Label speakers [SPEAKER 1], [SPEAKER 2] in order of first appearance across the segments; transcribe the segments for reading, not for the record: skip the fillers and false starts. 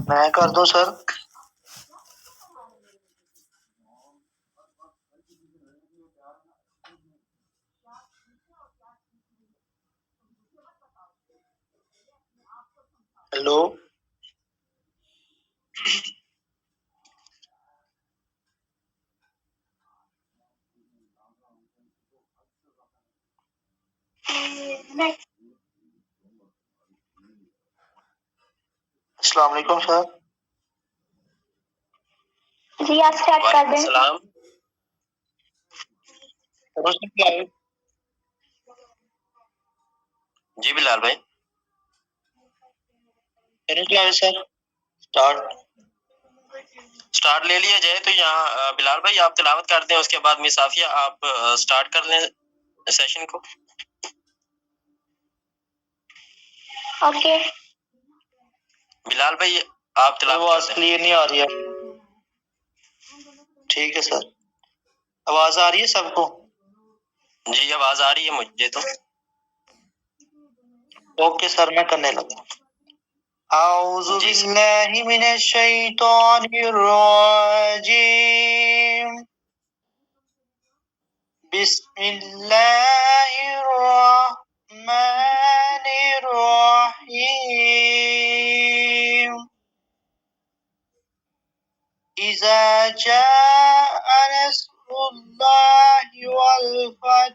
[SPEAKER 1] मैं कर दूं सर? हेलो। अस्सलाम वालेकुम सर।
[SPEAKER 2] जी आप स्टार्ट कर दें।
[SPEAKER 1] सलाम। जी बिलाल भाई। सर स्टार्ट ले लिया जाए तो यहाँ बिलाल भाई आप तिलावत कर दें, उसके बाद मिस आफिया आप स्टार्ट कर लें सेशन को।
[SPEAKER 2] ओके
[SPEAKER 1] बिलाल भाई आप तिलावत आवाज क्लियर नहीं आ रही है। ठीक है सर। आवाज आ रही है सबको? जी आवाज आ रही है मुझे तो। ओके सर मैं करने लगा। औज़ु बिल्लाहि मिनश शैतानिर रजीम। बिस्मिल्लाहिर रहमानिर रहीम। इज़ा जाअ नस्रुल्लाहि वल फथ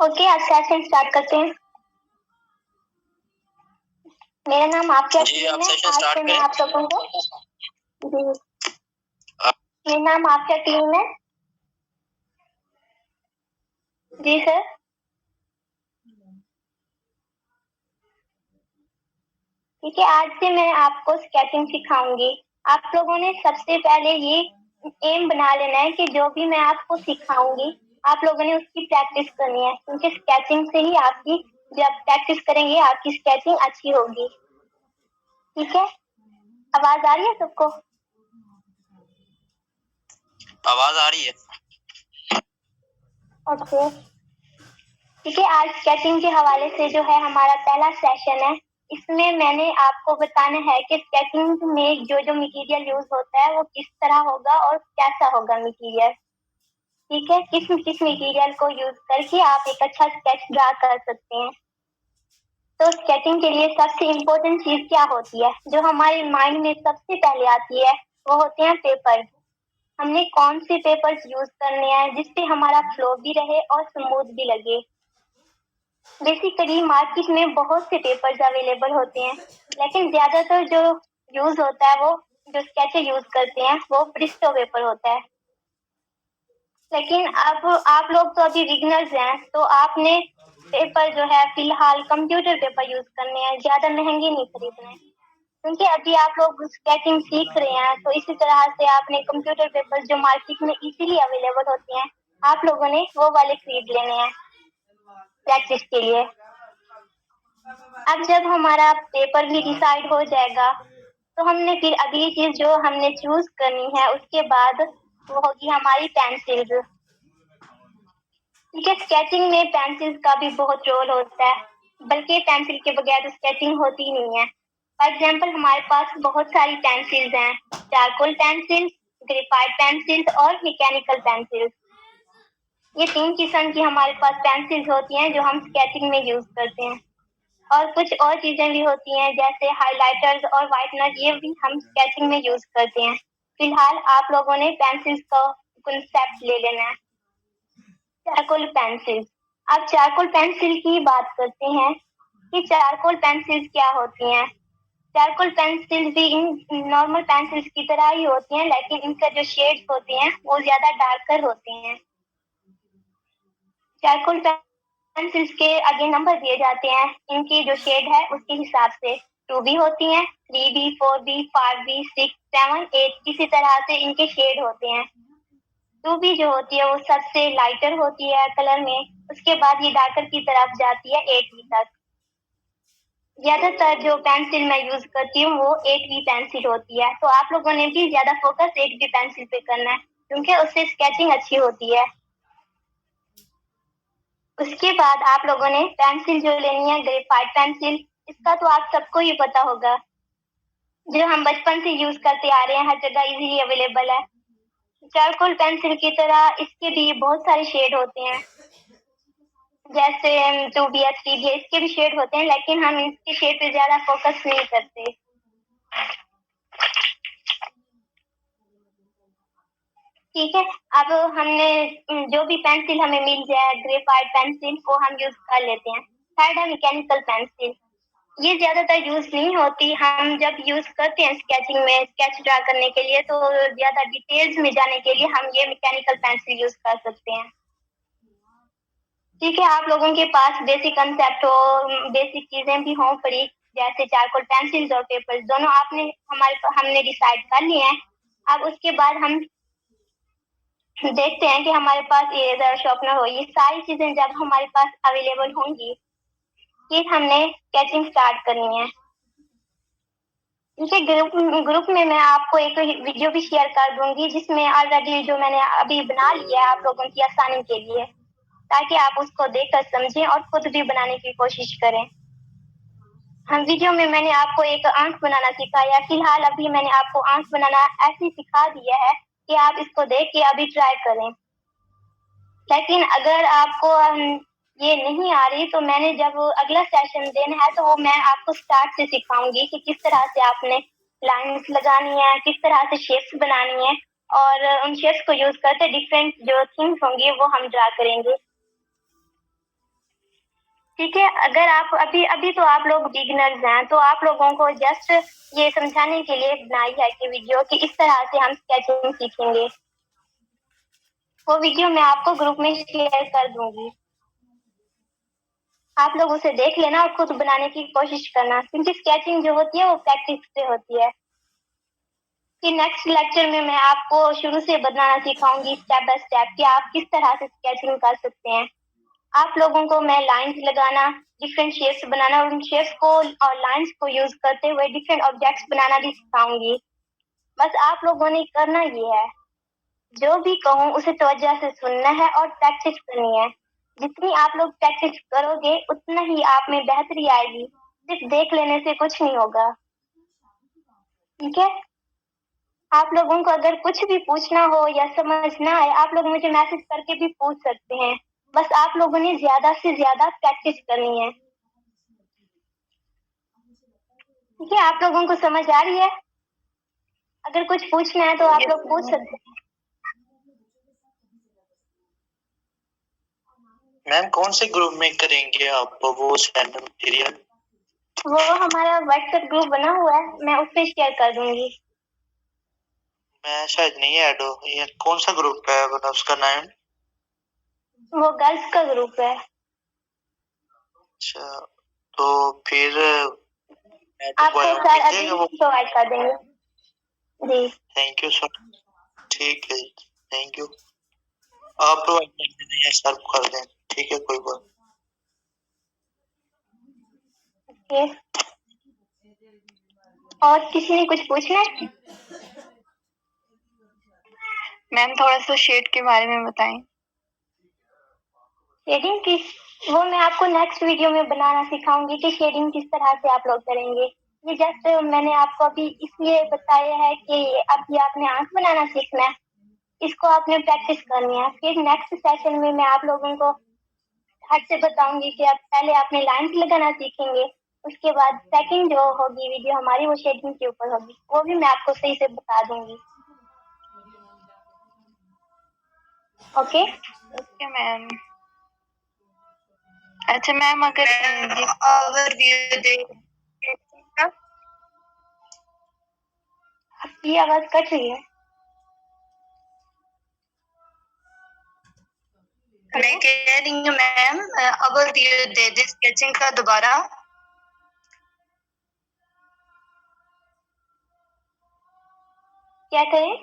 [SPEAKER 2] ओके आप सेशन स्टार्ट करते हैं। मेरा नाम आपके
[SPEAKER 1] जी आप
[SPEAKER 2] टीम है।
[SPEAKER 1] सेशन
[SPEAKER 2] आज
[SPEAKER 1] स्टार्ट
[SPEAKER 2] से मैं
[SPEAKER 1] करें।
[SPEAKER 2] आप लोगों को जी मेरा नाम आपका टीम है। जी सर। ठीक है आज से मैं आपको स्केचिंग सिखाऊंगी। आप लोगों ने सबसे पहले ये एम बना लेना है कि जो भी मैं आपको सिखाऊंगी आप लोगों ने उसकी प्रैक्टिस करनी है, क्योंकि स्केचिंग से ही आपकी जब प्रैक्टिस करेंगे आपकी स्केचिंग अच्छी होगी। ठीक है आवाज आ रही है सबको?
[SPEAKER 1] आवाज आ रही है।
[SPEAKER 2] ओके ठीक है आज स्केचिंग के हवाले से जो है हमारा पहला सेशन है। इसमें मैंने आपको बताना है कि स्केचिंग में जो जो मटेरियल यूज होता है वो किस तरह होगा और कैसा होगा मटेरियल। ठीक है किस किस मटेरियल को यूज करके आप एक अच्छा स्केच ड्रा कर सकते हैं। तो स्केचिंग के लिए सबसे इम्पोर्टेंट चीज क्या होती है जो हमारे माइंड में सबसे पहले आती है, वो होते हैं पेपर। हमने कौन से पेपर्स यूज करने हैं जिससे हमारा फ्लो भी रहे और स्मूथ भी लगे। बेसिकली मार्केट में बहुत से पेपर्स अवेलेबल होते हैं, लेकिन ज्यादातर जो यूज होता है वो जो स्केचर यूज करते हैं वो ब्रिस्टो पेपर होता है। लेकिन अब आप लोग तो अभी बिगिनर्स हैं, तो आपने पेपर जो है फिलहाल कंप्यूटर पेपर यूज करने हैं, ज्यादा महंगे नहीं खरीदने हैं। क्योंकि अभी आप लोग स्केचिंग सीख रहे हैं, तो इसी तरह से आपने कंप्यूटर पेपर जो मार्केट में इजीली अवेलेबल होते हैं आप लोगों ने वो वाले खरीद लेने हैं प्रैक्टिस के लिए। अब जब हमारा पेपर भी डिसाइड हो जाएगा तो हमने फिर अगली चीज जो हमने चूज करनी है उसके बाद वो होगी हमारी पेंसिल्स। ठीक है स्केचिंग में पेंसिल्स का भी बहुत रोल होता है, बल्कि पेंसिल के बगैर तो स्केचिंग होती ही नहीं है। फॉर एग्जाम्पल हमारे पास बहुत सारी पेंसिल्स हैं, चारकोल पेंसिल, ग्रेफाइट पेंसिल्स और मैकेनिकल पेंसिल्स। ये 3 किस्म की हमारे पास पेंसिल्स होती हैं जो हम स्केचिंग में यूज करते हैं। और कुछ और चीजें भी होती हैं जैसे हाइलाइटर्स और व्हाइटनर, ये भी हम स्केचिंग में यूज करते हैं। फिलहाल आप लोगों ने पेंसिल्स का कंसेप्ट ले लेना है। Charcoal pencil. अब चारकोल पेंसिल की बात करते हैं कि चारकोल पेंसिल्स क्या होती हैं। चारकोल पेंसिल भी इन नॉर्मल पेंसिल्स की तरह ही होती हैं, लेकिन इनका जो शेड्स होती हैं वो ज्यादा डार्कर होती हैं। चारकोल पेंसिल्स के आगे नंबर दिए जाते हैं इनकी जो शेड है उसके हिसाब से। 2B होती हैं, 3B, 4B, 5B, 6, 7, 8 इसी तरह से इनके शेड होते हैं। 2B जो होती है वो सबसे लाइटर होती है कलर में, उसके बाद ये डार्कर की तरफ जाती है 8B तक। ज्यादातर जो पेंसिल मैं यूज करती हूँ वो 8B पेंसिल होती है, तो आप लोगों ने भी ज्यादा फोकस 8B पेंसिल पे करना है क्योंकि उससे स्केचिंग अच्छी होती है। उसके बाद आप लोगों ने पेंसिल जो लेनी है ग्रेफाइट पेंसिल, इसका तो आप सबको ही पता होगा, जो हम बचपन से यूज करते आ रहे हैं, हर जगह इजीली अवेलेबल है। चारकोल पेंसिल की तरह इसके भी बहुत सारे शेड होते हैं, जैसे 2B या 3B इसके भी शेड होते हैं, लेकिन हम इसके शेड पे ज्यादा फोकस नहीं करते। ठीक है, अब हमने जो भी पेंसिल हमें मिल जाए ग्रेफाइट पेंसिल वो हम यूज कर लेते हैं। थर्ड है मैकेनिकल पेंसिल। ये ज्यादातर यूज नहीं होती, हम जब यूज करते हैं स्केचिंग में स्केच ड्रा करने के लिए तो ज्यादा डिटेल्स में जाने के लिए हम ये मैकेनिकल पेंसिल यूज कर सकते हैं। ठीक है, आप लोगों के पास बेसिक कंसेप्ट हो, बेसिक चीजें भी हों पड़ी, जैसे चारकोल पेंसिल्स और पेपर्स दोनों हमने डिसाइड कर लिए हैं। अब उसके बाद हम देखते हैं कि हमारे पास इरेजर, शार्पनर हो, ये सारी चीजें जब हमारे पास अवेलेबल होंगी फिर हमने स्केचिंग स्टार्ट करनी है। इनके ग्रुप में मैं आपको एक वीडियो भी शेयर कर दूंगी जिसमें ऑलरेडी जो मैंने अभी बना लिया है आप लोगों की आसानी के लिए, ताकि आप उसको देखकर समझें और खुद भी बनाने की कोशिश करें। हम वीडियो में मैंने आपको एक आंख बनाना सिखाया, फिलहाल अभी मैंने आपको आंख बनाना ऐसे सिखा दिया है कि आप इसको देख के अभी ट्राई करें। लेकिन अगर आपको ये नहीं आ रही तो मैंने जब अगला सेशन देना है तो वो मैं आपको स्टार्ट से सिखाऊंगी कि किस तरह से आपने लाइंस लगानी है, किस तरह से शेप्स बनानी है, और उन शेप्स को यूज करते डिफरेंट जो थिंग्स होंगी वो हम ड्रा करेंगे। ठीक है, अगर आप अभी तो आप लोग बिगिनर्स हैं तो आप लोगों को जस्ट ये समझाने के लिए बनाई है कि वीडियो कि इस तरह से हम स्केचिंग सीखेंगे। वो वीडियो मैं आपको ग्रुप में शेयर कर दूंगी, आप लोग उसे देख लेना और खुद बनाने की कोशिश करना, क्योंकि स्केचिंग जो होती है वो प्रैक्टिस से होती है। कि नेक्स्ट लेक्चर में मैं आपको शुरू से बनाना सिखाऊंगी स्टेप बाय स्टेप कि आप किस तरह से स्केचिंग कर सकते हैं। आप लोगों को मैं लाइंस लगाना, डिफरेंट शेप्स बनाना और उन शेप्स को और लाइंस को यूज करते हुए डिफरेंट ऑब्जेक्ट्स बनाना भी सिखाऊंगी। बस आप लोगों ने करना ये है, जो भी कहूँ उसे तवज्जो से सुनना है और प्रैक्टिस करनी है। जितनी आप लोग प्रैक्टिस करोगे उतना ही आप में बेहतरी आएगी, सिर्फ देख लेने से कुछ नहीं होगा। ठीक है, आप लोगों को अगर कुछ भी पूछना हो या समझ ना आए आप लोग मुझे मैसेज करके भी पूछ सकते हैं, बस आप लोगों ने ज्यादा से ज्यादा प्रैक्टिस करनी है। ठीक है, आप लोगों को समझ आ रही है? अगर कुछ पूछना है तो आप लोग पूछ सकते हैं।
[SPEAKER 1] मैम कौन से ग्रुप में करेंगे आप वो स्टैंडर्ड मटेरियल?
[SPEAKER 2] वो हमारा व्हाट्सएप ग्रुप बना हुआ है, मैं उस पर शेयर कर दूंगी।
[SPEAKER 1] मैं शायद नहीं ऐड हो, ये कौन सा ग्रुप है मतलब उसका नाम?
[SPEAKER 2] वो गर्ल्स का ग्रुप है।
[SPEAKER 1] अच्छा, तो फिर
[SPEAKER 2] आपको सर अभी प्रोवाइड कर देंगे। जी
[SPEAKER 1] थैंक यू सर। ठीक है, थैंक यू। आप प्रोवाइड कर दें या सर कर दें, ठीक है कोई बात।
[SPEAKER 2] ओके, और किसी ने कुछ पूछना है?
[SPEAKER 3] मैम थोड़ा सा शेड के बारे में बताएं।
[SPEAKER 2] शेडिंग की वो मैं आपको नेक्स्ट वीडियो में बनाना सिखाऊंगी कि शेडिंग किस तरह से आप लोग करेंगे। ये जस्ट मैंने आपको अभी इसलिए बताया है कि अभी आपने आंख बनाना सीखना है, इसको आपने प्रैक्टिस करनी है। फिर नेक्स्ट सेशन में मैं आप लोगों को हट से बताऊंगी कि आप पहले आपने लाइंस लगाना सीखेंगे, उसके बाद सेकंड जो होगी वीडियो हमारी वो शेडिंग के ऊपर होगी, वो भी मैं आपको सही से बता दूंगी। Okay
[SPEAKER 3] okay ma'am. अच्छा मैम, अगर ओवरव्यू दे
[SPEAKER 2] ये आवाज कट रही है।
[SPEAKER 3] मैं कह रही हूँ मैम, अब दे दे स्केचिंग का दोबारा।
[SPEAKER 2] क्या करें?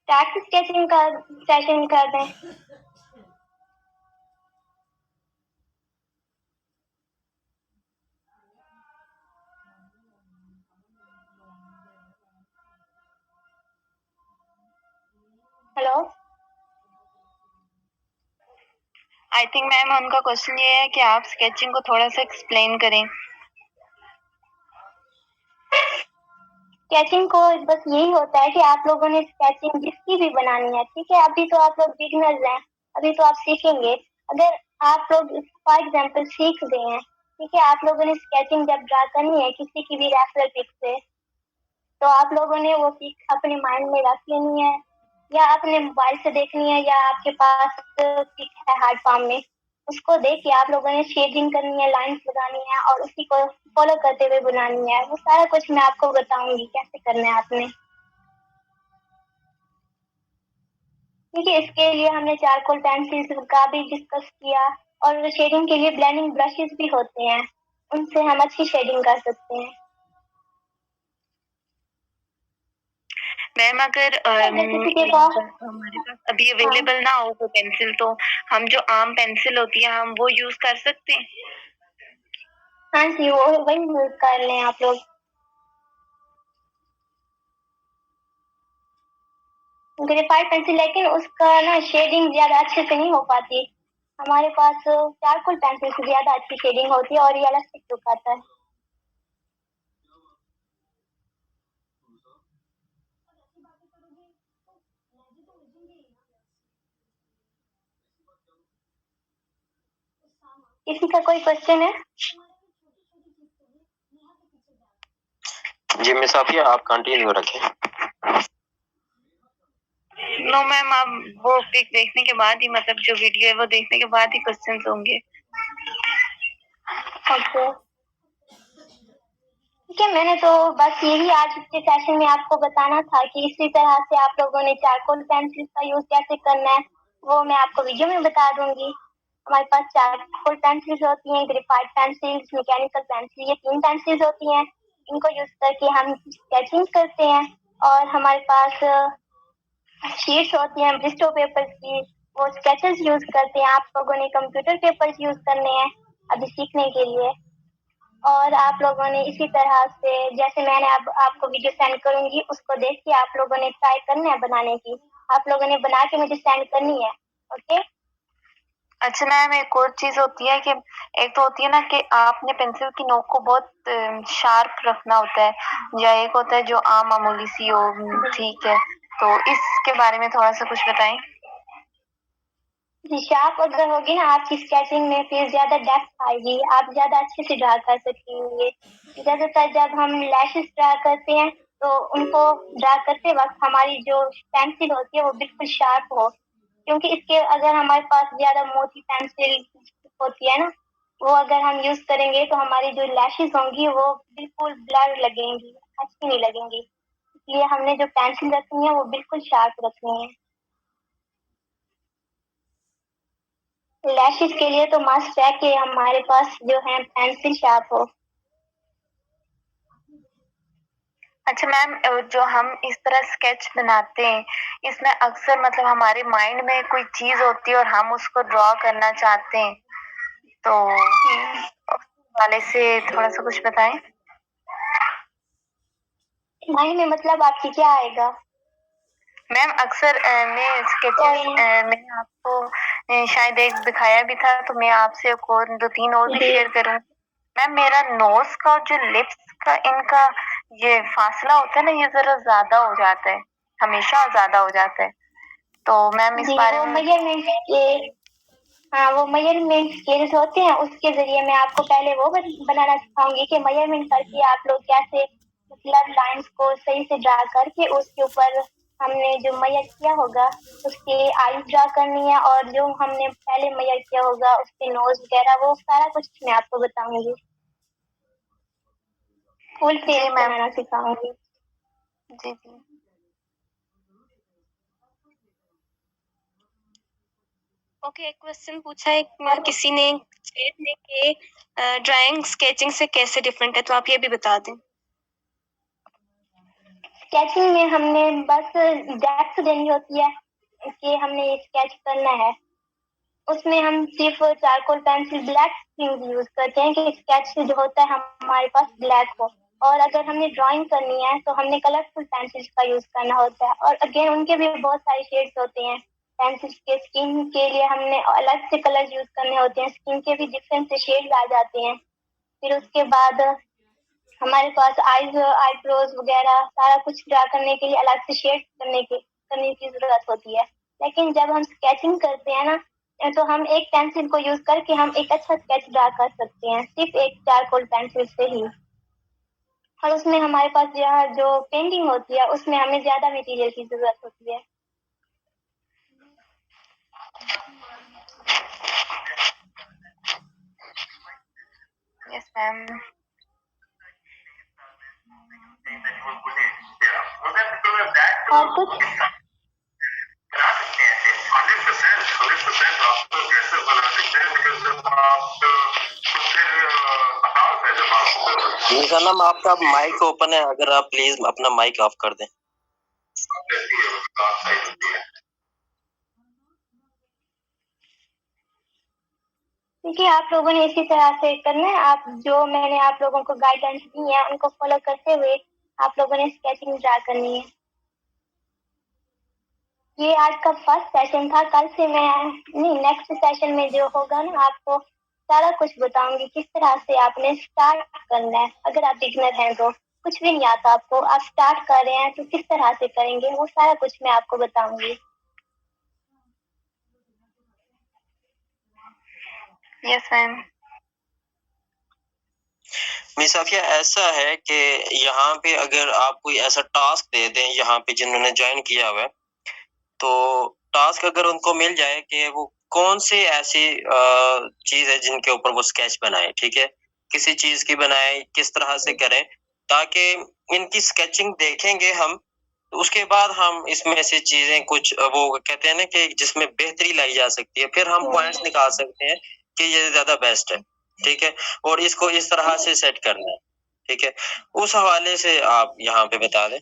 [SPEAKER 2] स्टार्ट स्केचिंग का सेशन कर दें। हेलो,
[SPEAKER 3] आई थिंक मैम उनका क्वेश्चन ये है कि आप स्केचिंग को थोड़ा सा एक्सप्लेन करें।
[SPEAKER 2] स्केचिंग को बस यही होता है कि आप लोगों ने स्केचिंग जिसकी भी बनानी है, ठीक है, अभी तो आप लोग बिगिनर्स हैं, अभी तो आप सीखेंगे। अगर आप लोग फॉर एग्जांपल सीख गए हैं, ठीक है, आप लोगों ने स्केचिंग जब ड्रा करनी है किसी की भी रेफरल पिक से, तो आप लोगों ने वो पिक अपने माइंड में रख लेनी है, या अपने मोबाइल से देखनी है, या आपके पास पिक है हार्ड फॉर्म में, उसको देख के आप लोगों ने शेडिंग करनी है, लाइंस लगानी है और उसी को फॉलो करते हुए बनानी है। वो सारा कुछ मैं आपको बताऊंगी कैसे करना है आपने। ठीक है, इसके लिए हमने चारकोल पेंसिल का भी डिस्कस किया, और शेडिंग के लिए ब्लेंडिंग ब्रशेस भी होते हैं, उनसे हम अच्छी शेडिंग कर सकते हैं।
[SPEAKER 3] मैम अगर हमारे पास अभी अवेलेबल ना हो वो पेंसिल, तो हम जो आम पेंसिल होती है हम वो यूज कर सकते हैं।
[SPEAKER 2] हाँ जी, वो वही यूज कर लें आप लोग। ग्रेफाइट पेंसिल, लेकिन उसका ना शेडिंग ज्यादा अच्छे से नहीं हो पाती। हमारे पास चारकोल पेंसिल से ज्यादा अच्छी शेडिंग होती है और रियलिस्टिक लुक आता है। किसी का कोई क्वेश्चन है?
[SPEAKER 1] जी मिस आफिया, आप कंटिन्यू रखें।
[SPEAKER 3] नो मैम, आप वो पिक देखने के बाद ही, मतलब जो वीडियो है वो देखने के बाद ही क्वेश्चंस होंगे।
[SPEAKER 2] ओके, ठीक है, मैंने तो बस यही आज के सेशन में आपको बताना था कि इसी तरह से आप लोगों ने चारकोल पेंसिल का यूज कैसे करना है, वो मैं आपको वीडियो में बता दूंगी। हमारे पास चारकोल पेंसिल्स होती हैं, ग्रेफाइट पेंसिल्स, मैकेनिकल पेंसिल, ये 3 पेंसिल्स होती हैं। इनको यूज करके हम स्केचिंग करते हैं। और हमारे पास शीट्स होती हैं ब्रिस्टो पेपर की, वो स्केचेस यूज करते हैं। आप लोगों ने कंप्यूटर पेपर्स यूज करने हैं अभी सीखने के लिए। और आप लोगों ने इसी तरह से, जैसे मैंने अब आपको वीडियो सेंड करूंगी, उसको देख के आप लोगों ने ट्राई करना है बनाने की। आप लोगों ने बना के मुझे सेंड करनी है। ओके,
[SPEAKER 3] अच्छा मैम, एक और चीज होती है कि एक तो होती है ना कि आपने पेंसिल की नोक को बहुत शार्प रखना होता है, या एक होता है जो आम मामूली सी हो। ठीक है, तो इसके बारे में थोड़ा सा कुछ बताएं।
[SPEAKER 2] जी, शार्प अगर होगी ना आपकी स्केचिंग में, फिर ज्यादा डेप्थ आएगी, आप ज्यादा अच्छे से ड्रा कर सकेंगे। ज्यादातर जब हम लैशेस ड्रा करते हैं तो उनको ड्रा करते वक्त हमारी जो पेंसिल होती है वो बिल्कुल शार्प हो, क्योंकि इसके अगर हमारे पास ज्यादा मोटी पेंसिल होती है ना, वो अगर हम यूज करेंगे तो हमारी जो लैशेस होंगी वो बिल्कुल ब्लर लगेंगी, अच्छी नहीं लगेंगी। इसलिए हमने जो पेंसिल रखनी है वो बिल्कुल शार्प रखनी है। लैशेस के लिए तो मस्ट है कि हमारे पास जो है पेंसिल शार्प हो।
[SPEAKER 3] अच्छा मैम, जो हम इस तरह स्केच बनाते हैं, इसमें अक्सर मतलब हमारे माइंड में कोई चीज होती है और हम उसको ड्रॉ करना चाहते हैं, तो उस वाले से थोड़ा सा कुछ बताएं।
[SPEAKER 2] माइंड में मतलब आपकी क्या आएगा?
[SPEAKER 3] मैम अक्सर मैं स्केचेस मैंने आपको शायद एक दिखाया भी था, तो मैं आपसे एक और 2-3 और भी शेयर करूँ। मैम मेरा नोज का और जो लिप्स का इनका ये फासला होता है ना, ये जरा ज्यादा हो जाता है, हमेशा ज्यादा हो जाता है। तो मैम इस बारे में
[SPEAKER 2] मेजरमेंट के, हाँ, वो मेजरमेंट स्केल्स होते हैं, उसके जरिए मैं आपको पहले वो बनाना सिखाऊंगी कि मेजरमेंट करके आप लोग कैसे मतलब लाइंस को सही से ड्रा करके उसके ऊपर हमने जो मेजर किया होगा उसके आईज ड्रा करनी है, और जो हमने पहले मेजर किया होगा उसके नोज वगैरह, वो सारा कुछ मैं आपको बताऊंगी। फुल
[SPEAKER 3] जी
[SPEAKER 2] फेस
[SPEAKER 3] मैम।
[SPEAKER 2] बनाना सिखाऊंगी।
[SPEAKER 3] जी जी।
[SPEAKER 4] ओके, एक क्वेश्चन पूछा है किसी ने कि ड्राइंग स्केचिंग से कैसे डिफरेंट है, तो आप ये भी बता दें।
[SPEAKER 2] स्केचिंग में हमने बस डेप्थ देनी होती है कि हमने ये स्केच करना है। उसमें हम सिर्फ चारकोल पेंसिल ब्लैक यूज करते हैं कि स्केच जो होता है हमारे पास ब्लैक हो। और अगर हमने ड्राइंग करनी है तो हमने कलरफुल पेंसिल्स का यूज करना होता है, और अगेन उनके भी बहुत सारे शेड्स होते हैं। पेंसिल्स के स्किन के लिए हमने अलग से कलर यूज करने होते हैं, स्किन के भी डिफरेंट से शेड्स आ जाते हैं। फिर उसके बाद हमारे पास आईज आईब्रोज वगैरह सारा कुछ ड्रा करने के लिए अलग से शेड करने की जरूरत होती है। लेकिन जब हम स्केचिंग करते हैं ना, तो हम एक पेंसिल को यूज करके हम एक अच्छा स्केच ड्रा कर सकते हैं, सिर्फ एक चारकोल पेंसिल से ही। और उसमें हमारे पास जो पेंटिंग होती है उसमें हमें ज्यादा मटेरियल की जरूरत होती है।
[SPEAKER 3] Yes ma'am.
[SPEAKER 2] और कुछ
[SPEAKER 5] 100% आप तो जैसे बना सकते हैं, लेकिन जब आप तो फिर आवाज है जब आप
[SPEAKER 1] निशानम आपका माइक ओपन है, अगर आप प्लीज अपना माइक ऑफ कर दें।
[SPEAKER 5] रहती है उसका सही होती है।
[SPEAKER 2] देखिए, आप लोगों ने इसी तरह से करना है। आप जो मैंने आप लोगों को गाइडेंस दी है उनको फॉलो करते हुए आप लोगों ने स्केचिंग ड्रा करनी है। ये आज का फर्स्ट सेशन था। कल से मैं नेक्स्ट सेशन में जो होगा ना, आपको सारा कुछ बताऊंगी किस तरह से आपने स्टार्ट करना है। अगर आप बिगनर हैं तो कुछ भी नहीं आता आपको, आप स्टार्ट कर रहे हैं तो किस तरह से करेंगे वो सारा कुछ मैं आपको बताऊंगी।
[SPEAKER 3] Yes ma'am.
[SPEAKER 1] मिसाफिया, ऐसा है कि यहाँ पे अगर आप कोई ऐसा टास्क दे दें यहाँ पे जिन्होंने ज्वाइन किया हुआ है, तो टास्क अगर उनको मिल जाए कि वो कौन से ऐसी चीज है जिनके ऊपर वो स्केच बनाए, ठीक है, किसी चीज की बनाए, किस तरह से करें, ताकि इनकी स्केचिंग देखेंगे हम, तो उसके बाद हम इसमें से चीजें कुछ वो कहते हैं ना कि जिसमें बेहतरी लाई जा सकती है, फिर हम पॉइंट्स निकाल सकते हैं कि ये ज्यादा बेस्ट है, ठीक है, और इसको इस तरह से सेट करना है, ठीक है। उस हवाले से आप यहाँ पे बता दें।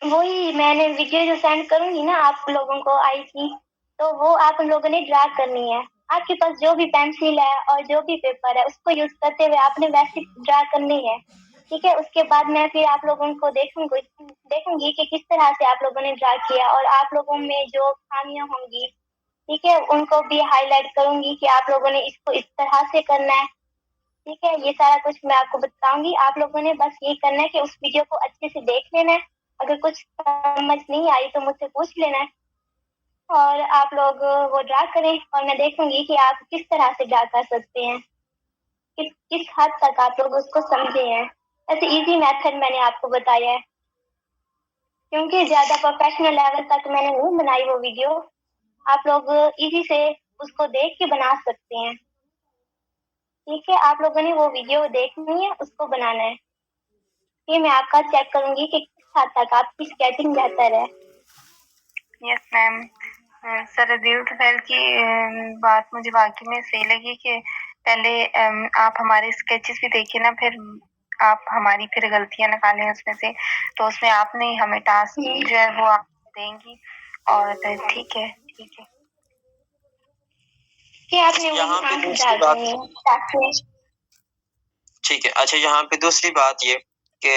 [SPEAKER 2] वही मैंने वीडियो जो सेंड करूंगी ना आप लोगों को आई की, तो वो आप लोगों ने ड्रा करनी है। आपके पास जो भी पेंसिल है और जो भी पेपर है उसको यूज करते हुए आपने वैसे ड्रा करनी है, ठीक है। उसके बाद मैं फिर आप लोगों को देखूंगी कि किस तरह से आप लोगों ने ड्रा किया, और आप लोगों में जो खामियां होंगी, ठीक है, उनको भी हाईलाइट करूंगी कि आप लोगों ने इसको इस तरह से करना है, ठीक है। ये सारा कुछ मैं आपको बताऊंगी। आप लोगों ने बस ये करना है कि उस वीडियो को अच्छे से देख लेना है। अगर कुछ समझ नहीं आई तो मुझसे पूछ लेना है, और आप लोग वो ड्रा करें, और मैं देखूंगी कि आप किस तरह से ड्रा कर सकते हैं, किस हद तक आप लोग उसको समझे हैं। ऐसे इजी मेथड मैंने आपको बताया है, क्योंकि ज्यादा प्रोफेशनल लेवल तक मैंने नहीं बनाई वो वीडियो। आप लोग इजी से उसको देख के बना सकते हैं, ठीक है। आप लोगों ने वो वीडियो देखनी है, उसको बनाना है। ये मैं आपका चेक करूंगी कि किस हद तक आपकी स्केचिंग बेहतर है।
[SPEAKER 3] Yes ma'am. सर ब्यूटीफुल की बात मुझे वाकई में सही लगी कि पहले आप हमारे स्केचेस भी देखिए ना, फिर आप हमारी फिर गलतियां निकालें उसमें से, तो उसमें आपने हमें टास्क जो है वो आप देंगी, और ठीक है ठीक है।
[SPEAKER 2] कि आपने
[SPEAKER 1] यहाँ पे
[SPEAKER 2] वो
[SPEAKER 1] दूसरी
[SPEAKER 2] डाल
[SPEAKER 1] बात,
[SPEAKER 2] देनी है ताकि
[SPEAKER 1] ठीक है। अच्छा, यहाँ पे दूसरी बात ये कि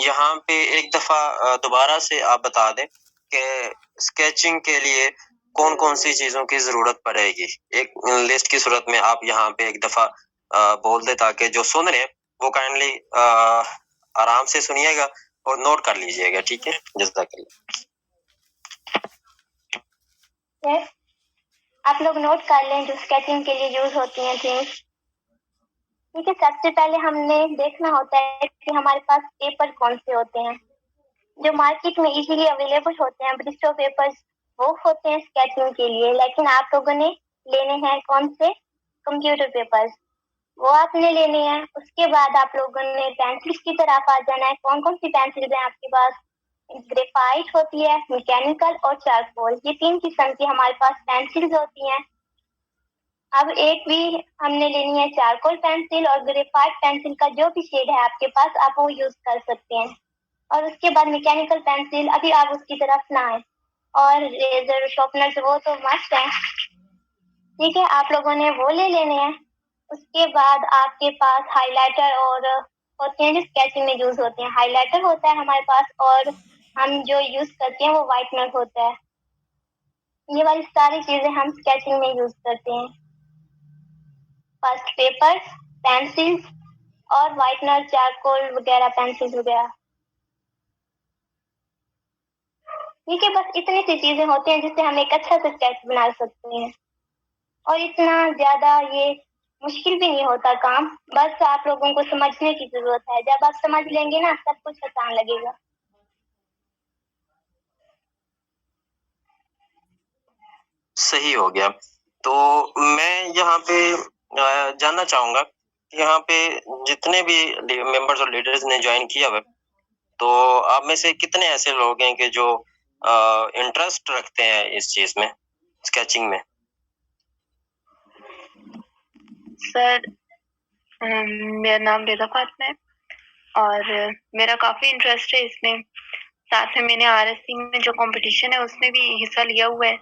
[SPEAKER 1] यहाँ पे एक दफा दोबारा से आप बता दें कि स्केचिंग के लिए कौन कौन सी चीजों की जरूरत पड़ेगी। एक लिस्ट की सूरत में आप यहाँ पे एक दफा बोल दे, ताकि जो सुन रहे हैं वो काइंडली आराम से सुनिएगा और नोट कर लीजिएगा, ठीक है। जज़ाकल्लाह।
[SPEAKER 2] आप लोग नोट कर लें जो स्केचिंग के लिए यूज होती हैं थिंग्स, ठीक है। सबसे पहले हमने देखना होता है कि हमारे पास पेपर कौन से होते हैं। जो मार्केट में इजीली अवेलेबल होते हैं ब्रिस्टो पेपर्स, वो होते हैं स्केचिंग के लिए, लेकिन आप लोगों ने लेने हैं कौन से? कंप्यूटर पेपर्स, वो आपने लेने हैं। उसके बाद आप लोगों ने पेंसिल्स की तरफ आ जाना है। कौन कौन सी पेंसिल्स हैं आपके पास? ग्रेफाइट होती है, मैकेनिकल और चारकोल, ये 3 किस्म की हमारे पास पेंसिल्स होती हैं। अब एक भी हमने लेनी है चारकोल पेंसिल, और ग्रेफाइट पेंसिल का जो भी शेड है आपके पास आप वो यूज कर सकते हैं। और उसके बाद मैकेनिकल पेंसिल, अभी आप उसकी तरफ ना आए। और रेजर शार्पनर वो तो मस्ट है, ठीक है, आप लोगों ने वो ले लेने हैं। उसके बाद आपके पास हाइलाइटर और होते हैं जो स्केचिंग में यूज होते हैं। हाइलाइटर होता है हमारे पास, और हम जो यूज करते हैं वो व्हाइटनर होता है। ये वाली सारी चीजें हम स्केचिंग में यूज करते हैं। फर्स्ट पेपर्स, पेंसिल्स और व्हाइटनर, चारकोल वगैरह, पेंसिल्स वगैरह, ठीक है। बस इतनी सी चीजें होती हैं जिससे हम एक अच्छा सा स्केच बना सकते हैं, और इतना ज्यादा ये मुश्किल भी नहीं होता काम, बस आप लोगों को समझने की जरूरत है। जब आप समझ लेंगे ना, सब कुछ आसान लगेगा।
[SPEAKER 1] सही हो गया। तो मैं यहाँ पे जानना चाहूंगा कि यहाँ पे जितने भी मेंबर्स और लीडर्स ने ज्वाइन किया हुआ, तो आप में से कितने ऐसे लोग हैं कि जो इंटरेस्ट रखते हैं इस चीज में, स्केचिंग में?
[SPEAKER 3] सर, मेरा नाम रेजा फातिमा है और मेरा काफ़ी इंटरेस्ट है इसमें। साथ में मैंने आरएससी में जो कंपटीशन है उसमें भी हिस्सा लिया हुआ है।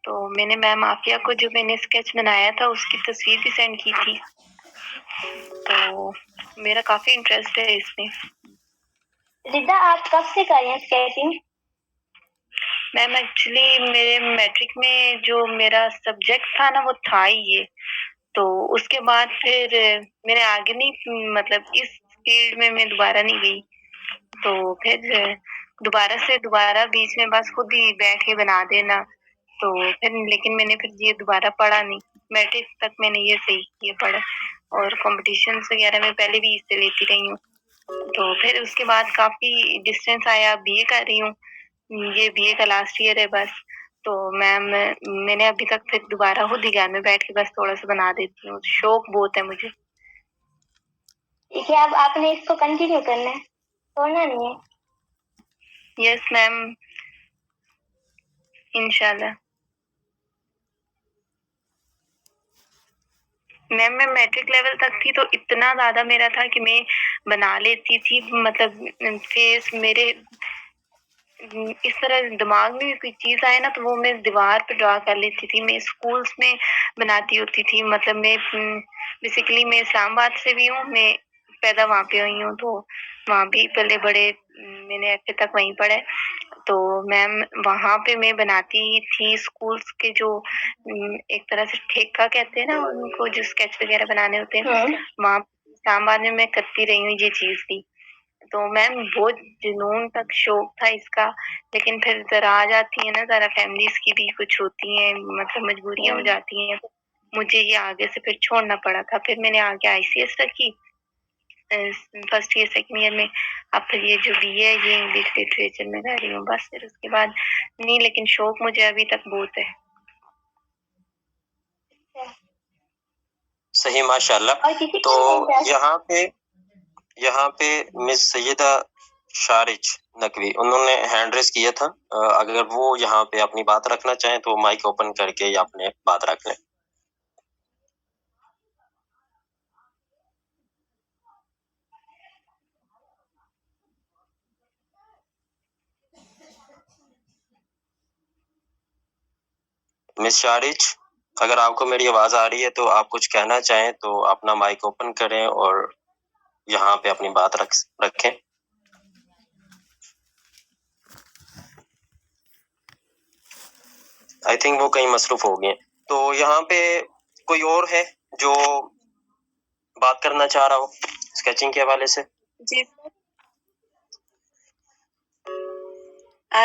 [SPEAKER 3] तो मैंने मैम आफिया को जो मैंने स्केच बनाया था उसकी तस्वीर भी सेंड की थी। तो मेरा काफ़ी इंटरेस्ट है इसमें।
[SPEAKER 2] रिदा, आप कब से कर रहे हैं स्केचिंग?
[SPEAKER 3] मैम एक्चुअली मेरे मैट्रिक में जो मेरा सब्जेक्ट था ना वो था ही ये, तो उसके बाद फिर मैंने आगे नहीं, मतलब इस फील्ड में मैं दोबारा नहीं गई। तो फिर दोबारा बीच में बस खुद ही बैठ के बना देना, तो फिर लेकिन मैंने फिर ये दोबारा पढ़ा नहीं। मैट्रिक तक मैंने ये सही ये पढ़ा, और कॉम्पिटिशन वगैरह में पहले भी इससे लेती रही हूँ। तो फिर उसके बाद काफ़ी डिस्टेंस आया, बीए कर रही हूँ। ये बीए का लास्ट ईयर है बस। तो मैम मैंने अभी तक फिर दोबारा खुद ही घर में बैठ के बस थोड़ा सा बना देती हूँ। शौक बहुत है मुझे।
[SPEAKER 2] ठीक है, अब आपने इसको कंटिन्यू करना है, छोड़ना नहीं है।
[SPEAKER 3] यस मैम, इंशाल्लाह। मैम मैं मैट्रिक लेवल तक थी तो इतना ज़्यादा मेरा था कि मैं बना लेती थी, मतलब फेस मेरे इस तरह दिमाग में कोई चीज़ आए ना तो वो मैं दीवार पे ड्रा कर लेती थी। मैं स्कूल्स में बनाती होती थी, मतलब मैं बेसिकली मैं इस्लामाबाद से भी हूँ, मैं पैदा वहाँ पे हुई हूँ, तो वहाँ भी पले बड़े मैंने एट तक वहीं पढ़े। तो मैम वहाँ पे मैं बनाती थी स्कूल्स के जो एक तरह से ठेका कहते हैं ना उनको, जो स्केच वगैरह बनाने होते हैं, वहाँ इस्लामाबाद में मैं करती रही हूँ ये चीज़ भी। तो मैम बहुत जुनून तक शौक था इसका, लेकिन फिर ज़रा आ जाती है ना, ज़रा फैमिलीज़ की भी कुछ होती हैं, मतलब मजबूरियाँ हो जाती हैं। मुझे ये आगे से फिर छोड़ना पड़ा था। फिर मैंने आगे आईसीएस तक की, फर्स्ट ईयर सेकंड ईयर में। अब फिर ये जो बीए है ये इंग्लिश लिटरेचर में कर रही हूँ बस। फिर उसके बाद नहीं, लेकिन शौक मुझे अभी तक बहुत है।
[SPEAKER 1] सही, माशाल्लाह। तो यहाँ पे मिस सैयदा शारिज नकवी उन्होंने हैंड रेस किया था। अगर वो यहाँ पे अपनी बात रखना चाहें तो माइक ओपन करके या अपने बात रख लें। मिस शारिज, अगर आपको मेरी आवाज आ रही है तो आप कुछ कहना चाहें तो अपना माइक ओपन करें और यहाँ पे अपनी बात रखें। आई थिंक वो कहीं मसरूफ हो गए। तो यहाँ पे कोई और है जो बात करना चाह रहा हो स्केचिंग के हवाले से?
[SPEAKER 4] जी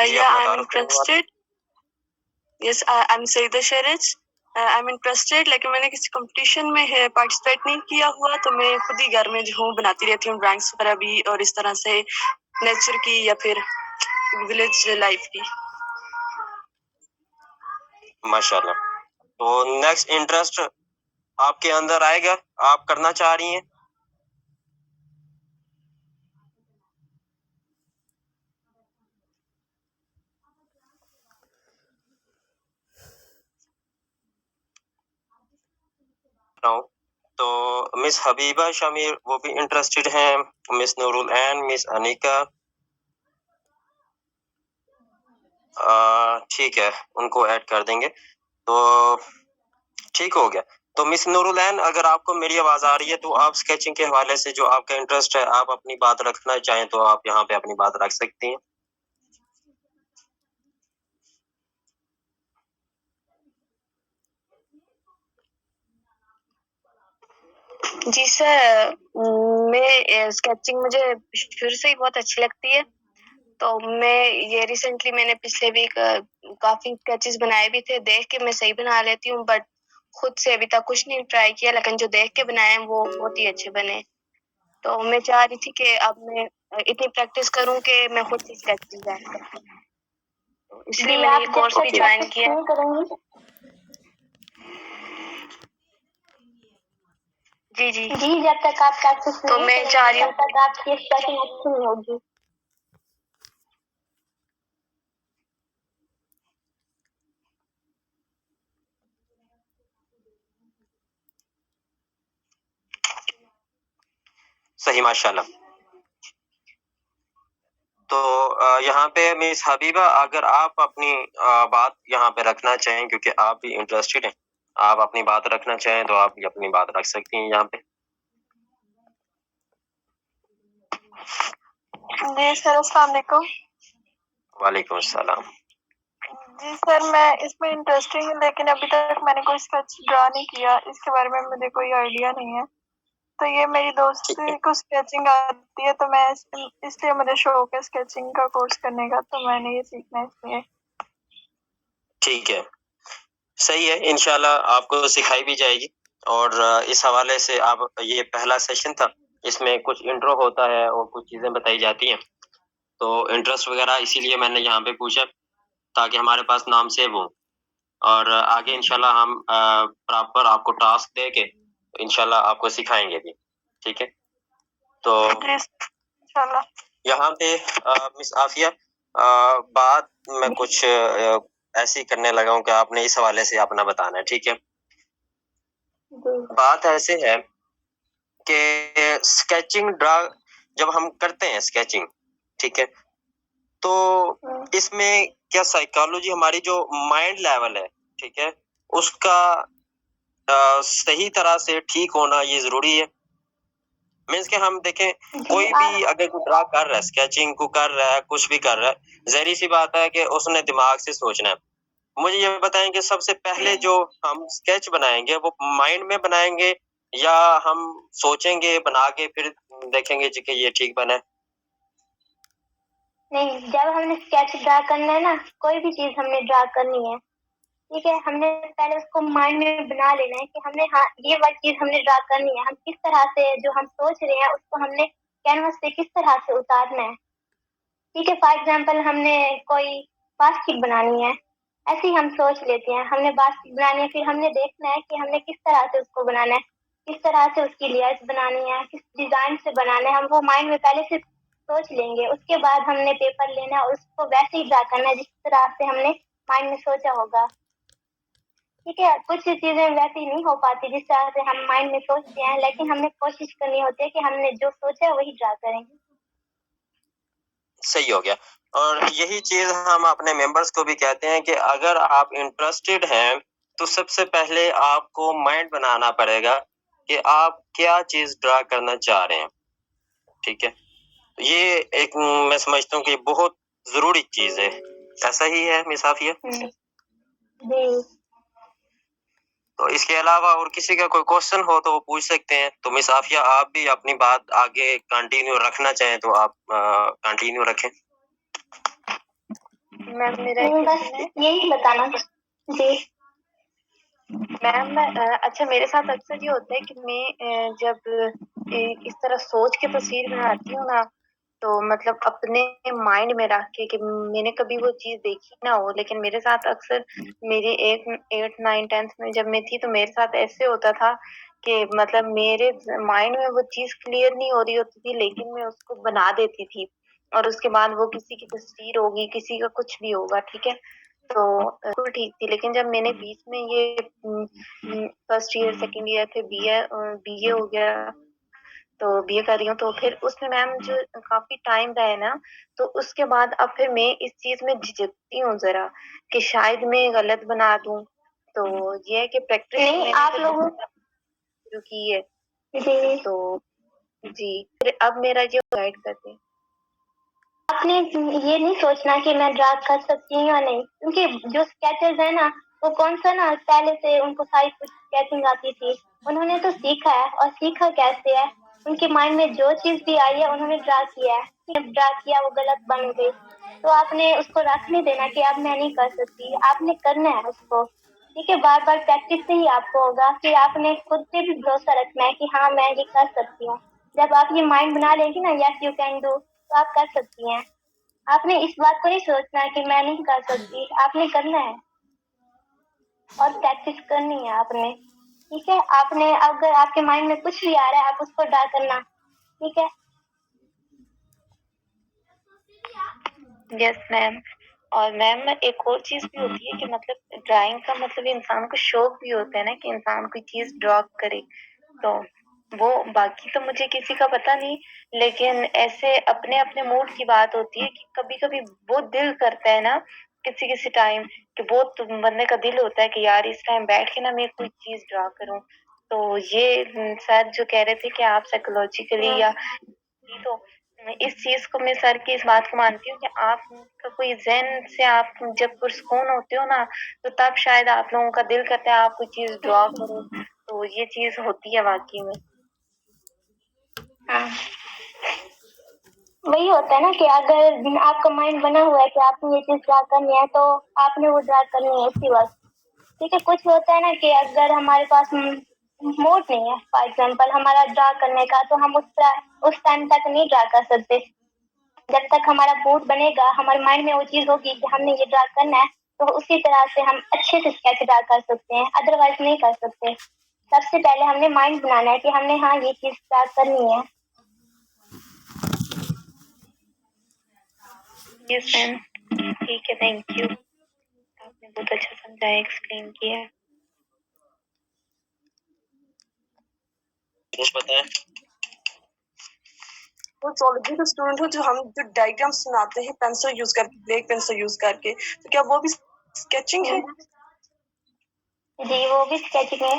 [SPEAKER 4] yeah, I'm interested. Yes, I'm Saida Sharaj. I'm interested, लेकिन मैंने किसी कंपटीशन में पार्टिसिपेट नहीं किया हुआ, तो मैं खुद ही घर में जो हूँ बनाती रहती हूँ ड्राइंग्स वगैरह भी, और इस तरह से नेचर की या फिर विलेज लाइफ की।
[SPEAKER 1] माशाल्लाह। तो नेक्स्ट इंटरेस्ट आपके अंदर आएगा, आप करना चाह रही हैं? तो मिस हबीबा शमीर वो भी इंटरेस्टेड हैं, मिस नूरुल ऐन, मिस अनीका। ठीक है, उनको ऐड कर देंगे। तो ठीक हो गया। तो मिस नूरुल ऐन, अगर आपको मेरी आवाज आ रही है तो आप स्केचिंग के हवाले से जो आपका इंटरेस्ट है, आप अपनी बात रखना चाहें तो आप यहाँ पे अपनी बात रख सकती हैं।
[SPEAKER 4] जी सर, मैं स्केचिंग मुझे शुरू से ही बहुत अच्छी लगती है। तो मैंने रिसेंटली पिछले वीक काफी स्केचेस बनाए भी थे। देख के मैं सही बना लेती हूँ, बट खुद से अभी तक कुछ नहीं ट्राई किया, लेकिन जो देख के बनाए हैं वो बहुत ही अच्छे बने। तो मैं चाह रही थी कि अब मैं इतनी प्रैक्टिस करूँ कि मैं खुद से स्केच डिजाइन कर सकूं। तो इसलिए
[SPEAKER 2] जी,
[SPEAKER 4] मैंने
[SPEAKER 2] आप
[SPEAKER 4] ये
[SPEAKER 2] जब
[SPEAKER 4] कोर्स
[SPEAKER 2] तक
[SPEAKER 4] भी ज्वाइन
[SPEAKER 2] प्रैक्टिस
[SPEAKER 4] किया।
[SPEAKER 2] नहीं करेंगी,
[SPEAKER 4] जी जी
[SPEAKER 2] जी जब तक आप प्रैक्टिस
[SPEAKER 4] तो
[SPEAKER 2] नहीं
[SPEAKER 4] मैं चाह रही
[SPEAKER 2] करेंगी
[SPEAKER 4] हूँ
[SPEAKER 2] तब तक आपकी स्केचिंग अच्छी नहीं होगी।
[SPEAKER 1] सही, माशाल्लाह। तो यहाँ पे मिस हबीबा, अगर आप अपनी बात यहाँ पे रखना चाहें, क्योंकि आप भी इंटरेस्टेड हैं, आप अपनी बात रखना चाहें तो आप भी अपनी बात रख सकती हैं यहाँ पे।
[SPEAKER 6] जी सर, अस्सलाम वालेकुम।
[SPEAKER 1] वालेकुम अस्सलाम।
[SPEAKER 6] जी सर, मैं इसमें इंटरेस्टिंग हूँ, लेकिन अभी तक मैंने कोई स्केच ड्रा नहीं किया। इसके बारे में मुझे कोई आइडिया नहीं है। तो ये मेरी दोस्त
[SPEAKER 1] ठीक है,
[SPEAKER 6] को स्केचिंग आती है, तो मैं इसलिए मुझे शौक है स्केचिंग का कोर्स करने का, तो मैंने ये सीखना है इसलिए।
[SPEAKER 1] ठीक है, सही है। इंशाल्लाह आपको सिखाई भी जाएगी। और इस हवाले से आप, ये पहला सेशन था, इसमें कुछ इंट्रो होता है और कुछ चीजें बताई जाती हैं। तो इंटरेस्ट वगैरह इसीलिए मैंने यहाँ पे पूछा, ताकि हमारे पास नाम सेव हो। और आगे इंशाल्लाह हम प्रॉपर आपको टास्क दे के इंशाल्लाह आपको सिखाएंगे भी। ठीक है। तो
[SPEAKER 6] जी इंशाल्लाह।
[SPEAKER 1] यहाँ पे मिस आफिया, बात मैं कुछ ऐसी करने लगा हूँ कि आपने इस हवाले से अपना बताना है। ठीक है। बात ऐसे है कि स्केचिंग ड्रा जब हम करते हैं स्केचिंग, ठीक है, तो इसमें क्या साइकोलॉजी, हमारी जो माइंड लेवल है, ठीक है, उसका सही तरह से ठीक होना ये जरूरी है। मीन्स कि हम देखें, कोई भी अगर कोई ड्रा कर रहा है, स्केचिंग को कर रहा है, कुछ भी कर रहा है, जहरी सी बात है कि उसने दिमाग से सोचना है। मुझे ये बताएं कि सबसे पहले जो हम स्केच बनाएंगे वो माइंड में बनाएंगे या हम सोचेंगे बना के फिर देखेंगे जी कि ये ठीक बना है?
[SPEAKER 2] नहीं, जब हमने स्केच ड्रा करना है ना, कोई भी चीज हमने ड्रा करनी है, ठीक है, हमने पहले उसको माइंड में बना लेना है कि हमने, हाँ, ये वाली चीज हमने ड्रा करनी है। हम किस तरह से जो हम सोच रहे हैं उसको हमने कैनवस पे किस तरह से उतारना है। ठीक है, फॉर एग्जाम्पल हमने कोई बास्केट बनानी है, ऐसे ही हम सोच लेते हैं हमने बास्केट बनानी है, फिर हमने देखना है कि हमने किस तरह से उसको बनाना है, किस तरह से उसकी लेयर्स बनानी है, किस डिजाइन से बनाना है, हम वो माइंड में पहले से सोच लेंगे। उसके बाद हमने पेपर लेना है और उसको वैसे ही ड्रा करना है जिस तरह से हमने माइंड में सोचा होगा। ठीक है, कुछ चीजें वैसी नहीं हो पाती जिस तरह से हम माइंड में सोचते हैं, लेकिन हमें कोशिश करनी होती है कि हमने जो सोचा है वही ड्रा करेंगे।
[SPEAKER 1] सही हो गया। और यही चीज हम अपने मेंबर्स को भी कहते हैं कि अगर आप इंटरेस्टेड हैं तो सबसे पहले आपको माइंड बनाना पड़ेगा कि आप क्या चीज ड्रा करना चाह रहे हैं। ठीक है, ये एक, मैं समझता हूँ कि बहुत जरूरी चीज है। ऐसा ही है मिस आफिया?
[SPEAKER 2] जी,
[SPEAKER 1] तो इसके अलावा और किसी का कोई क्वेश्चन हो तो वो पूछ सकते हैं। तो मिस आफिया, आप भी अपनी बात आगे कंटिन्यू रखना चाहें तो आप कंटिन्यू रखें।
[SPEAKER 3] मैम मेरा एक
[SPEAKER 2] बस
[SPEAKER 3] क्वेश्चन है।
[SPEAKER 2] यही बताना था। जी,
[SPEAKER 3] मैम अच्छा, मेरे साथ अक्सर ये होता है कि मैं जब इस तरह सोच के तस्वीर बनाती हूँ ना, तो मतलब अपने माइंड में रख के कि मैंने कभी वो चीज देखी ना हो। लेकिन मेरे साथ अक्सर मेरे 8th 9th 10th में जब मैं थी तो मेरे साथ ऐसे होता था कि मतलब मेरे माइंड में वो चीज क्लियर नहीं हो रही होती थी, लेकिन मैं उसको बना देती थी और उसके बाद वो किसी की तस्वीर होगी, किसी का कुछ भी होगा, ठीक है। तो बिल्कुल ठीक थी। लेकिन जब मैंने बीच में ये फर्स्ट ईयर सेकंड ईयर फिर बीए हो गया, तो बीए कर रही हूँ, तो फिर उसमें मैम जो काफी टाइम रहा है ना, तो उसके बाद अब फिर मैं इस चीज में झिझकती हूँ जरा कि शायद मैं गलत बना दूं। तो ये है कि प्रैक्टिस
[SPEAKER 2] नहीं,
[SPEAKER 3] मैंने
[SPEAKER 2] आप
[SPEAKER 3] तो
[SPEAKER 2] लोगों
[SPEAKER 3] शुरू की है।
[SPEAKER 2] जी
[SPEAKER 3] तो जी फिर अब मेरा ये गाइड करते हैं।
[SPEAKER 2] आपने ये नहीं सोचना कि मैं ड्रा कर सकती हूँ या नहीं, क्योंकि जो स्केचर्स है ना, वो कौन सा ना पहले से उनको सारी कुछ स्केचिंग आती थी, उन्होंने तो सीखा है। और सीखा कैसे है, उनके माइंड में जो चीज भी आई है उन्होंने ड्रा किया है। जब ड्रा किया वो गलत बन गई, तो आपने उसको रख नहीं देना कि अब मैं नहीं कर सकती, आपने करना है उसको। ठीक है, बार बार प्रैक्टिस से ही आपको होगा। फिर आपने खुद पे भी भरोसा रखना है कि हाँ मैं ये कर सकती हूँ। जब आप ये माइंड बना लेंगी ना, यस यू कैन डू, तो आप कर सकती हैं। आपने इस बात को नहीं सोचना है कि मैं नहीं कर सकती, आपने करना है और प्रैक्टिस करनी है आपने। ठीक है, आपने अगर आपके माइंड में कुछ भी आ रहा है आप उसको ड्रा करना, ठीक है।
[SPEAKER 3] Yes ma'am. और मैम एक और चीज भी होती है कि मतलब ड्राइंग का मतलब इंसान को शौक भी होता है ना कि इंसान कोई चीज ड्रॉ करे। तो वो बाकी तो मुझे किसी का पता नहीं, लेकिन ऐसे अपने अपने मूड की बात होती है कि कभी कभी बहुत दिल करता है ना किसी किसी टाइम कि बहुत बंदे का दिल होता है कि यार इस टाइम बैठ के ना मैं कोई चीज ड्रॉ करूं। तो ये सर जो कह रहे थे कि आप साइकोलॉजिकली या तो इस चीज को मैं सर की इस बात को मानती हूँ कि आपका कोई ज़हन से आप जब पुरसकून होते हो ना, तो तब शायद आप लोगों का दिल करता है आप कोई चीज ड्रॉ करो। तो ये चीज होती है वाकई में।
[SPEAKER 2] हाँ, वही होता है ना कि अगर आपका माइंड बना हुआ है कि आपने ये चीज ड्रा करनी है, तो आपने वो ड्रा करनी है उसी वक्त। ठीक है, कुछ होता है ना कि अगर हमारे पास मूड नहीं है, फॉर एग्जाम्पल हमारा ड्रा करने का, तो हम उस टाइम तक नहीं ड्रा कर सकते। जब तक हमारा मूड बनेगा, हमारे माइंड में वो चीज होगी कि हमने ये ड्रा करना है, तो उसी तरह से हम अच्छे से स्केच ड्रा कर सकते हैं, अदरवाइज नहीं कर सकते। सबसे पहले हमने माइंड बनाना है कि हमने हाँ ये चीज ड्रा करनी है।
[SPEAKER 3] यस मैम, ठीक है, थैंक यू। आपने बहुत अच्छा समझाया, एक्सप्लेन किया।
[SPEAKER 1] कुछ बताएं।
[SPEAKER 7] वो जोलॉजी का स्टूडेंट हूँ, जो हम जो डायग्राम्स बनाते हैं पेंसिल यूज करके, ब्लैक पेंसिल यूज करके, तो क्या वो भी स्केचिंग है?
[SPEAKER 2] जी वो भी स्केचिंग है,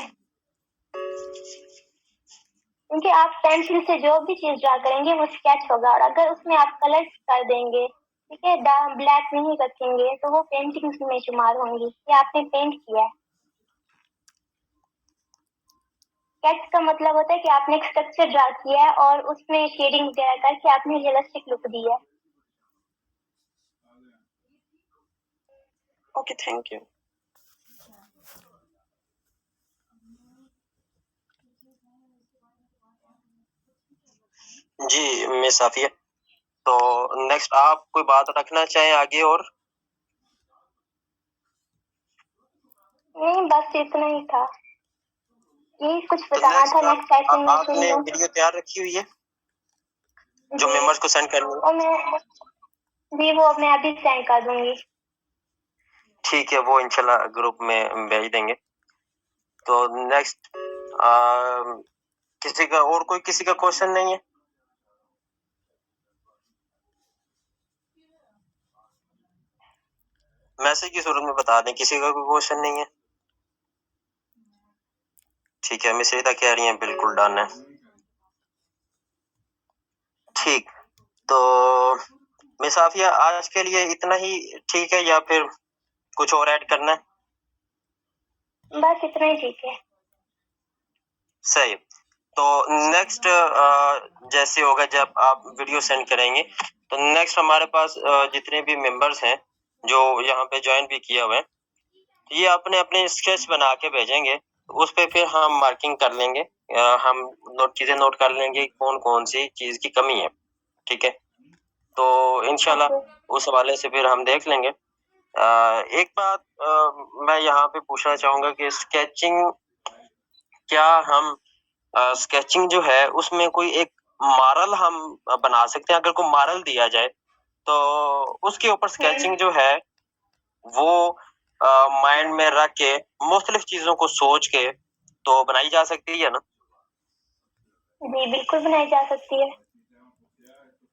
[SPEAKER 2] क्योंकि आप पेंसिल से जो भी चीज ड्रा करेंगे वो स्केच होगा। और अगर उसमें आप कलर कर देंगे, ठीक है, ब्लैक नहीं रखेंगे, तो वो पेंटिंग में शुमार होंगी कि आपने पेंट किया है। स्केच का मतलब होता है कि आपने एक स्ट्रक्चर ड्रा किया है और उसमें शेडिंग वगैरह करके आपने रियलिस्टिक लुक दी है।
[SPEAKER 7] Okay, thank you.
[SPEAKER 1] जी मिस साफिया, तो नेक्स्ट आप कोई बात रखना चाहें आगे? और
[SPEAKER 2] नहीं, बस इतना ही था, यही कुछ बताना था। नेक्स्ट सेशन में
[SPEAKER 1] आपने वीडियो तैयार रखी हुई है जो मेंबर्स को सेंड करनी है?
[SPEAKER 2] और मैं वो मैं अभी सेंड कर दूंगी।
[SPEAKER 1] ठीक है, वो इंशाल्लाह ग्रुप में भेज देंगे। तो नेक्स्ट किसी का और कोई किसी का क्वेश्चन नहीं है? मैसेज की सूरत में बता दें, किसी का कोई क्वेश्चन नहीं है? ठीक है, मिस रीता कह रही हैं बिल्कुल डन है। ठीक, तो मिस साफिया आज के लिए इतना ही ठीक है या फिर कुछ और ऐड करना है?
[SPEAKER 2] बस इतना ही ठीक है।
[SPEAKER 1] सही। तो नेक्स्ट जैसे होगा जब आप वीडियो सेंड करेंगे, तो नेक्स्ट हमारे पास जितने भी मेंबर्स हैं जो यहाँ पे ज्वाइन भी किया हुआ है, ये अपने अपने स्केच बना के भेजेंगे, उस पे फिर हम मार्किंग कर लेंगे। हम चीजें नोट कर लेंगे कौन कौन सी चीज की कमी है। ठीक है, तो इंशाल्लाह उस हवाले से फिर हम देख लेंगे। एक बात मैं यहाँ पे पूछना चाहूँगा कि स्केचिंग क्या हम स्केचिंग जो है उसमें कोई एक मॉरल हम बना सकते हैं? अगर कोई मॉरल दिया जाए तो उसके ऊपर स्केचिंग जो है वो माइंड में रख के मुख्तलिफ चीजों को सोच के तो बनाई जा सकती है ना?
[SPEAKER 2] जी बिल्कुल बनाई जा सकती है।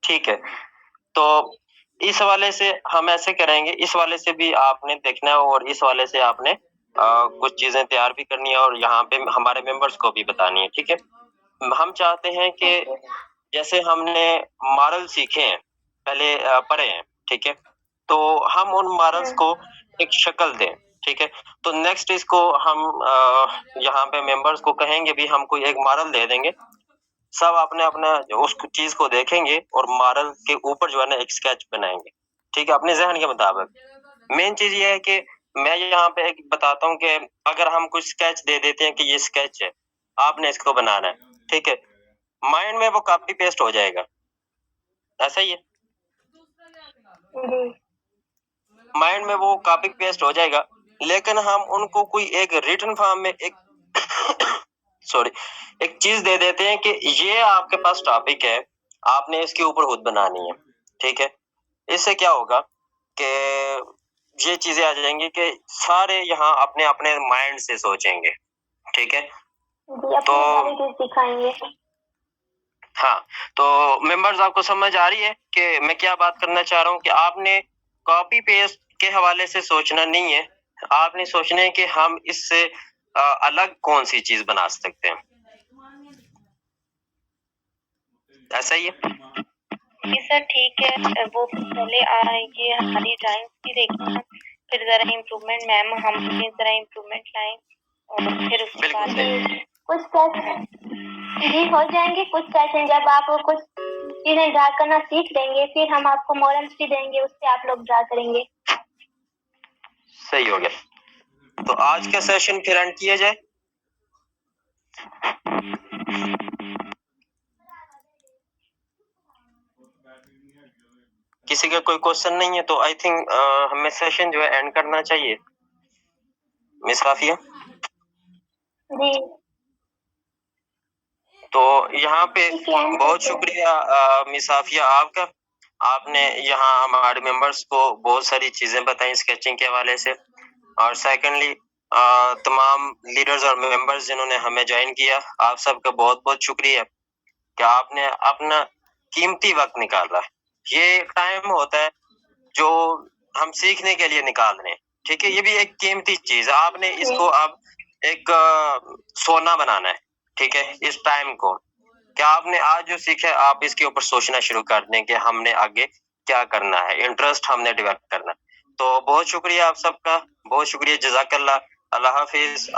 [SPEAKER 1] ठीक है, तो इस हवाले से हम ऐसे करेंगे, इस हवाले से भी आपने देखना है और इस हवाले से आपने कुछ चीजें तैयार भी करनी है और यहाँ पे हमारे मेंबर्स को भी बतानी है, ठीक है? हम चाहते हैं कि जैसे हमने मॉरल सीखे हैं, पहले पढ़े हैं, ठीक है? तो हम उन मॉरल्स को एक शक्ल दें, ठीक है? तो नेक्स्ट इसको हम यहाँ पे मेंबर्स को कहेंगे भी हम कोई एक मॉरल दे देंगे, सब अपने-अपने उस चीज को देखेंगे और मॉरल के ऊपर जो है ना एक स्केच बनाएंगे, ठीक है? अपने ज़हन के मुताबिक। मेन चीज ये है कि मैं यहाँ पे एक बताता हूँ कि अगर हम कुछ स्केच दे देते हैं कि ये स्केच है, आपने इसको बनाना है, ठीक है? माइंड में वो कॉपी पेस्ट हो जाएगा, ऐसा ही है?
[SPEAKER 2] जी
[SPEAKER 1] माइंड में वो कॉपी पेस्ट हो जाएगा, लेकिन हम उनको कोई एक रिटन फॉर्म में एक सॉरी एक चीज दे देते हैं कि ये आपके पास टॉपिक है, आपने इसके ऊपर खुद बनानी है, ठीक है? इससे क्या होगा कि ये चीजें आ जाएंगी कि सारे यहाँ अपने अपने माइंड से सोचेंगे, ठीक है?
[SPEAKER 2] जी अपनी एबिलिटीज दिखाएंगे।
[SPEAKER 1] हाँ, तो मेंबर्स आपको समझ आ रही है कि मैं क्या बात करना चाह रहा हूँ कि आपने कॉपी पेस्ट के हवाले से सोचना नहीं है, आपने सोचना है कि हम इससे अलग कौन सी चीज बना सकते हैं, ऐसा ही है?
[SPEAKER 3] जी सर ठीक है, वो पहले ये हमारी ड्राइंग की देखें, फिर जरा इम्प्रूवमेंट मैम हम अपनी जरा इम्प्रूवमेंट लाएं और फिर उसके
[SPEAKER 1] बिल्कुल
[SPEAKER 3] बाद
[SPEAKER 1] सही।
[SPEAKER 2] कुछ सेशन जी हो जाएंगे, कुछ सेशन जब आप कुछ चीजें ड्रा करना सीख लेंगे फिर हम आपको मॉडल्स भी देंगे, उससे आप लोग ड्रा करेंगे।
[SPEAKER 1] सही हो गया। तो आज का सेशन फिर एंड किया जाए। किसी का कोई क्वेश्चन नहीं है तो आई थिंक हमें सेशन जो है एंड करना चाहिए, मिस साफिया।
[SPEAKER 2] जी
[SPEAKER 1] तो यहाँ पे
[SPEAKER 2] ठीक है,
[SPEAKER 1] बहुत शुक्रिया मिस साफिया आपका, आपने यहाँ हमारे मेंबर्स को बहुत सारी चीजें बताई स्केचिंग के हवाले से, और सेकंडली तमाम लीडर्स और मेंबर्स जिन्होंने हमें ज्वाइन किया, आप सबका बहुत बहुत शुक्रिया कि आपने अपना कीमती वक्त निकाला। ये टाइम होता है जो हम सीखने के लिए निकाल रहे हैं, ठीक है? ये भी एक कीमती चीज है, आपने इसको अब एक सोना बनाना है, ठीक है? इस टाइम को क्या आपने आज जो सीखा है आप इसके ऊपर सोचना शुरू कर दें कि हमने आगे क्या करना है, इंटरेस्ट हमने डेवलप करना है। तो बहुत शुक्रिया आप सबका, बहुत शुक्रिया, जज़ाकल्लाह, अल्लाह हाफिज।